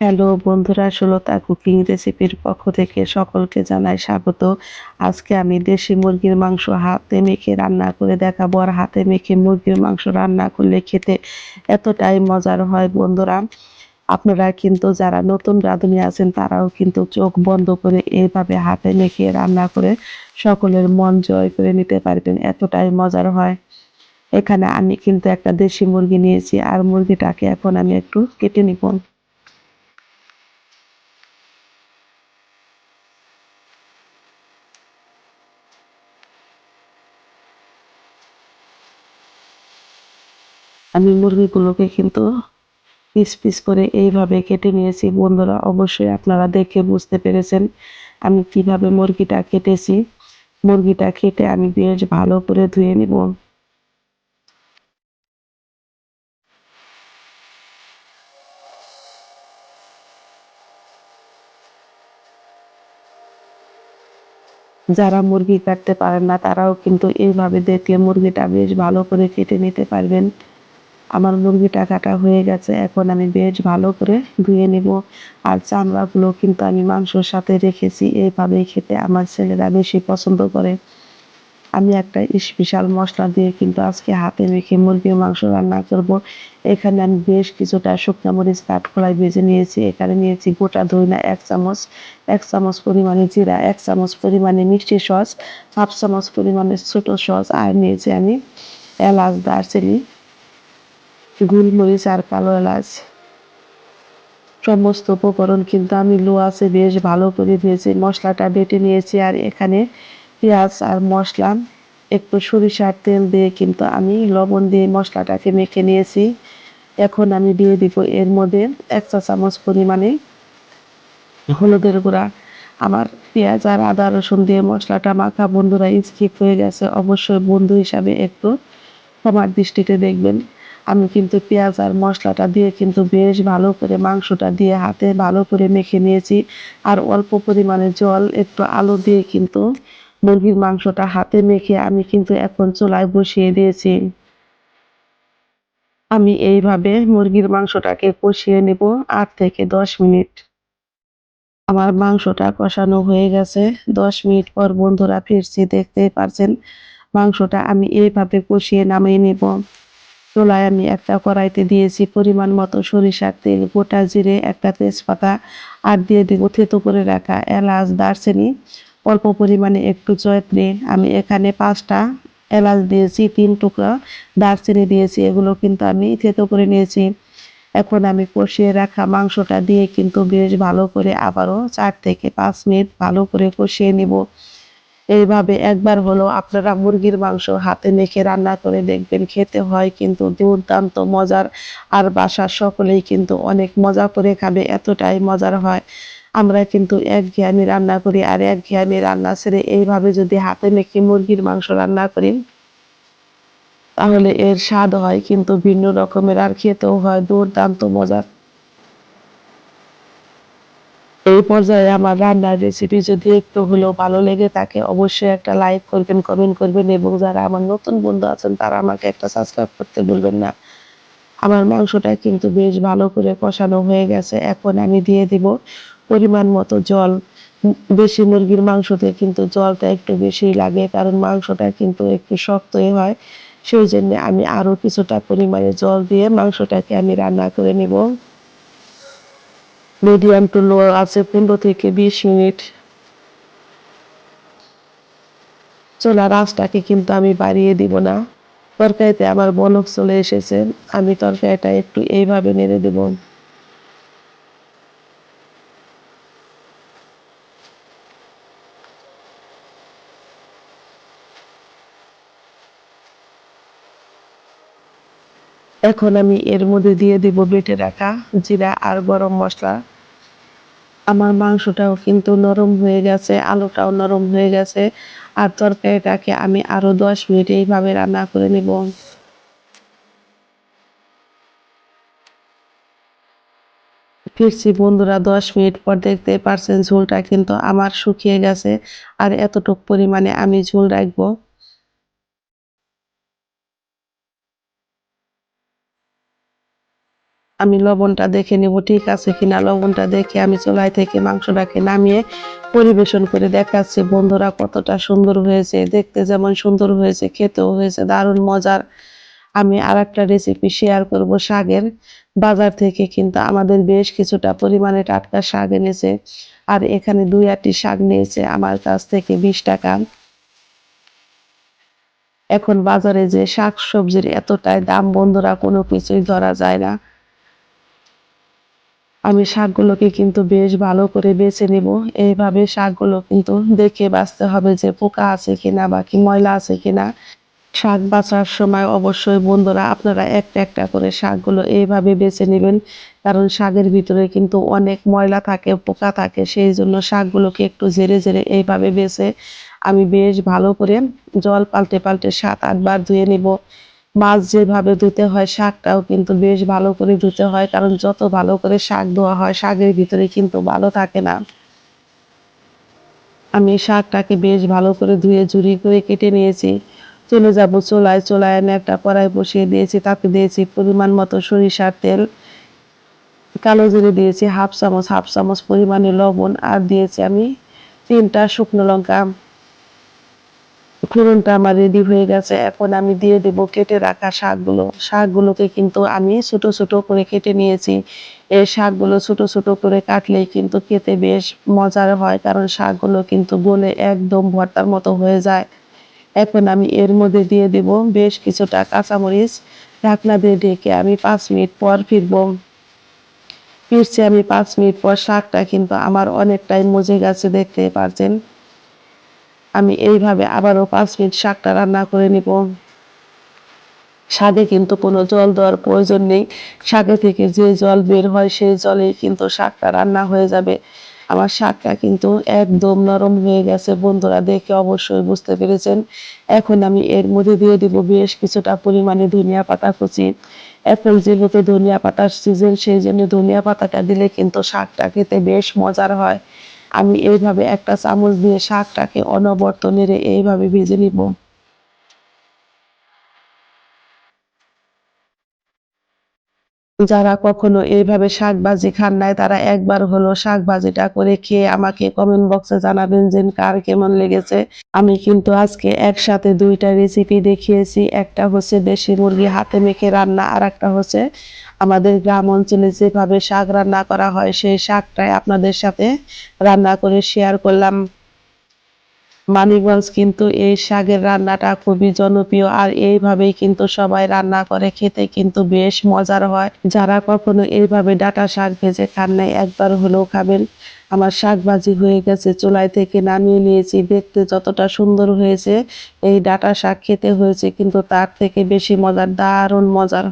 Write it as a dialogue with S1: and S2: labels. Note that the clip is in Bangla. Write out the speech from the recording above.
S1: হ্যালো বন্ধুরা, সুলতা কুকিং রেসিপির পক্ষ থেকে সকলকে জানাই স্বাগত। আজকে আমি দেশি মুরগির মাংস হাতে মেখে রান্না করে দেখাবো। আর হাতে মেখে মুরগির মাংস রান্না করলে খেতে এতটাই মজার হয় বন্ধুরা। আপনারা কিন্তু যারা নতুন রাঁধুনি আছেন তারাও কিন্তু চোখ বন্ধ করে এইভাবে হাতে মেখে রান্না করে সকলের মন জয় করে নিতে পারবেন, এতটাই মজার হয়। এখানে আমি কিন্তু একটা দেশি মুরগি নিয়েছি, আর মুরগিটাকে এখন আমি একটু কেটে নিব। আমি মুরগিগুলোকে কিন্তু পিস পিস করে এইভাবে কেটে নিয়েছি বন্ধুরা। অবশ্যই আপনারা দেখে বুঝতে পেরেছেন আমি কিভাবে মুরগিটা কেটেছি। মুরগিটা কেটে আমি বেশ ভালো করে ধুয়ে নিব। যারা মুরগি কাটতে পারেন না তারাও কিন্তু এইভাবে দেখলে মুরগিটা বেশ ভালো করে কেটে নিতে পারবেন। আমার মুরগিটা কাটা হয়ে গেছে, এখন আমি বেশ ভালো করে ধুয়ে নিব। আর চামড়াগুলো কিন্তু আমি মাংসর সাথে রেখেছি, এইভাবেই খেতে আমার ছেলেরা বেশি পছন্দ করে। আমি একটা স্পেশাল মশলা দিয়ে কিন্তু আজকে হাতে মেখে মুরগির মাংস রান্না করব। এখানে আমি বেশ কিছুটা শুকনা মরিচ কাঠখোলায় ভেজে নিয়েছি। এখানে নিয়েছি গোটা ধইনা ১ চামচ, ১ চামচ পরিমাণে জিরা, ১ চামচ পরিমাণে মিষ্টি সস, হাফ চামচ পরিমাণে ছোট সস, আর নিয়েছি আমি এলাচ, দারচিনি, গোলমরিচ আর কালো এলাচ। সমস্ত উপকরণ কিন্তু আমি লো আঁচে বেশ ভালো করে ভেজে মশলাটা বেটে নিয়েছি। আর এখানে পেঁয়াজ আর মসলা, একটু সরিষার তেল দিয়ে কিন্তু আমি লবণ দিয়ে মশলাটাকে মেখে নিয়েছি। এখন আমি দিয়ে দিব এর মধ্যে ১ চা চামচ পরিমাণে হলুদের গুঁড়া। আমার পেঁয়াজ আর আদা রসুন দিয়ে মশলাটা মাখা বন্ধুরা স্কিপ হয়ে গেছে, অবশ্যই বন্ধু হিসাবে একটু ক্ষমার দৃষ্টিতে দেখবেন। আমি কিন্তু পেঁয়াজ আর মশলাটা দিয়ে কিন্তু বেশ ভালো করে মাংসটা দিয়ে হাতে ভালো করে মেখে নিয়েছি। আর অল্প পরিমাণে জল, একটু আলু দিয়ে কিন্তু মুরগির মাংসটা হাতে মেখে আমি কিন্তু এখন চুলায় বসিয়ে দিয়েছি। আমি এইভাবে মুরগির মাংসটাকে কষিয়ে নেব ৮ থেকে ১০ মিনিট। আমার মাংসটা কষানো হয়ে গেছে। ১০ মিনিট পর বন্ধুরা ফিরছি, দেখতেই পারছেন মাংসটা আমি এইভাবে কষিয়ে নামিয়ে নেব। চুলায় আমি একটা কড়াইতে দিয়েছি পরিমাণ মতো সরিষার তেল, গোটা জিরে, একটা তেজপাতা, আর দিয়ে দিব থেতো করে রাখা এলাচ, দারচিনি, অল্প পরিমাণে একটু জয়ত্রী। আমি এখানে ৫টা এলাচ দিয়েছি, ৩ টুকরা দারচিনি দিয়েছি, এগুলো কিন্তু আমি থেতো করে নিয়েছি। এখন আমি কষিয়ে রাখা মাংসটা দিয়ে কিন্তু বেশ ভালো করে আবারও ৪ থেকে ৫ মিনিট ভালো করে কষিয়ে নিব। এইভাবে একবার হলেও আপনারা মুরগির মাংস হাতে মেখে রান্না করে দেখবেন, খেতে হয় কিন্তু দুর্দান্ত মজার। আর বাসার সকলেই কিন্তু অনেক মজা করে খাবে, এতটাই মজার হয়। আমরা কিন্তু একঘেয়েমি রান্না করি, আর একঘেয়েমি রান্না ছেড়ে এইভাবে যদি হাতে মেখে মুরগির মাংস রান্না করি তাহলে এর স্বাদ হয় কিন্তু ভিন্ন রকমের, আর খেতেও হয় দুর্দান্ত মজার। এই পর্যায়ে আমার রান্নার রেসিপি যদি একটু হলেও ভালো লেগে থাকে অবশ্যই একটা লাইক করবেন, কমেন্ট করবেন, এবং যারা আমার নতুন বন্ধু আছেন তারা আমাকে একটা সাবস্ক্রাইব করতে ভুলবেন না। আমার মাংসটা কিন্তু বেশ ভালো করে কষানো হয়ে গেছে। এখন আমি দিয়ে দিব পরিমাণ মতো জল। দেশি মুরগির মাংসতে কিন্তু জলটা একটু বেশিই লাগে, কারণ মাংসটা কিন্তু একটু শক্তই হয়। সেইজন্যে আমি আরো কিছুটা পরিমাণে জল দিয়ে মাংসটাকে আমি রান্না করে নিব। মিডিয়াম টু লো আঁচে ১৫ থেকে ২০ মিনিট। চুলার আঁচটাকে কিন্তু আমি বাড়িয়ে দিব না। তরকারিতে আমার বলক চলে এসেছে। আমি তরকারিটা একটু এইভাবে নেড়ে দেব। এখন আমি এর মধ্যে দিয়ে দিব বেটে রাখা জিরা আর গরম মসলা। আমার মাংসটাও কিন্তু নরম হয়ে গেছে, আলুটাও নরম হয়ে গেছে। আর তরকারিটাকে আমি আরো ১০ মিনিট এইভাবে রান্না করে নিব। ফিরছি বন্ধুরা ১০ মিনিট পর, দেখতেই পারছেন ঝোলটা কিন্তু আমার শুকিয়ে গেছে। আর এতটুক পরিমাণে আমি ঝোল রাখবো। আমি লবণটা দেখে নেব ঠিক আছে কিনা। লবণটা দেখে আমি চুলায় থেকে মাংসটাকে নামিয়ে পরিবেশন করে দেখাচ্ছি বন্ধুরা কতটা সুন্দর হয়েছে। দেখতে যেমন সুন্দর হয়েছে, খেতেও হয়েছে দারুণ মজার। আমি আরেকটা রেসিপি শেয়ার করব শাকের। বাজার থেকে কিন্তু আমাদের বেশ কিছুটা পরিমাণে টাটকা শাক এনেছে। আর এখানে ২ আঁটি শাক নিয়েছে আমার কাছ থেকে ৳২০। এখন বাজারে যে শাকসবজির এতটাই দাম বন্ধুরা, কোনো কিছুই ধরা যায় না। আমি শাকগুলোকে কিন্তু বেশ ভালো করে বেছে নিব। এইভাবে শাকগুলো কিন্তু দেখে বাছতে হবে যে পোকা আছে কিনা বা কি ময়লা আছে কিনা। শাক বাছার সময় অবশ্যই বন্ধুরা আপনারা একটা একটা করে শাকগুলো এইভাবে বেছে নেবেন। কারণ শাকের ভিতরে কিন্তু অনেক ময়লা থাকে, পোকা থাকে। সেই জন্য শাকগুলোকে একটু ঝেড়ে ঝেড়ে এইভাবে বেছে আমি বেশ ভালো করে জল পাল্টে পাল্টে ৭-৮ বার ধুয়ে নিব। মাছ যেভাবে ধুতে হয় শাকটাও কিন্তু বেশ ভালো করে ধুতে হয়। কারণ যত ভালো করে শাক ধোয়া হয় শাকের ভিতরে কিন্তু ভালো থাকে না। আমি শাকটাকে বেশ ভালো করে ধুয়ে ঝুরি করে কেটে নিয়েছি। চলে যাব চুলায়। চুলায় এনে একটা কড়াই বসিয়ে দিয়েছি। তাতে দিয়েছি পরিমাণ মতো সরিষার তেল। কালো জিরে দিয়েছি হাফ চামচ পরিমাণে লবণ। আর দিয়েছি আমি ৩ টা শুকনো লঙ্কা। ফোড়নটা আমার রেডি হয়ে গেছে। এখন আমি দিয়ে দেব কেটে রাখা শাকগুলো। শাকগুলোকে কিন্তু আমি ছোট ছোট করে কেটে নিয়েছি। এই শাকগুলো ছোট ছোট করে কাটলেই কিন্তু খেতে বেশ মজার হয়। কারণ শাকগুলো কিন্তু গলে একদম ভর্তার মতো হয়ে যায়। এখন আমি এর মধ্যে দিয়ে দেব বেশ কিছুটা কাঁচামরিচ। ঢাকনা দিয়ে ঢেকে আমি ৫ মিনিট পর ফিরবো। ফিরছি আমি ৫ মিনিট পর। শাকটা কিন্তু আমার অনেকটাই মজে গেছে, দেখতেই পারছেন। আমি এইভাবে আবারও ৫ মিনিট শাকটা রান্না করে নিব। শাকে কিন্তু কোনো জল দেওয়ার প্রয়োজন নেই। শাকে থেকে যে জল বের হয় সেই জলেই কিন্তু শাকটা রান্না হয়ে যাবে। আমার শাকটা কিন্তু একদম নরম হয়ে গেছে বন্ধুরা, দেখে অবশ্যই বুঝতে পেরেছেন। এখন আমি এর মধ্যে দিয়ে দিব বেশ কিছুটা পরিমাণে ধনিয়া পাতা কুচি। এখন যেহেতু ধনিয়া পাতার সিজন সেই জন্য ধনিয়া পাতাটা দিলে কিন্তু শাকটা খেতে বেশ মজার হয়। আমি এইভাবে একটা চামচ দিয়ে শাকটাকে অনবরত নেড়ে এইভাবে ভেজে নিব। যারা কখনো এইভাবে শাকভাজি খান নাই তারা একবার হলো শাকভাজিটা করে খেয়ে আমাকে কমেন্ট বক্সে জানাবেন যে কার কেমন লেগেছে। আমি কিন্তু আজকে একসাথে ২ টা রেসিপি দেখিয়েছি। একটা হচ্ছে দেশি মুরগি হাতে মেখে রান্না, আরেকটা হচ্ছে আমাদের গ্রাম অঞ্চলে যেভাবে শাক রান্না করা হয় সেই শাকটাই আপনাদের সাথে রান্না করে শেয়ার করলাম। মানিকগঞ্জ কিন্তু এই শাকের রান্নাটা খুবই জনপ্রিয়। আর এইভাবেই কিন্তু সবাই রান্না করে, খেতে কিন্তু বেশ মজার হয়। যারা কখনো এইভাবে ডাঁটা শাক ভেজে খান নাই একবার হলেও খাবেন। আমার শাক ভাজি হয়ে গেছে, চুলায় থেকে নামিয়ে নিয়েছি। দেখতে যতটা সুন্দর হয়েছে এই ডাঁটা শাক খেতে হয়েছে কিন্তু তার থেকে বেশি মজার, দারুণ মজার।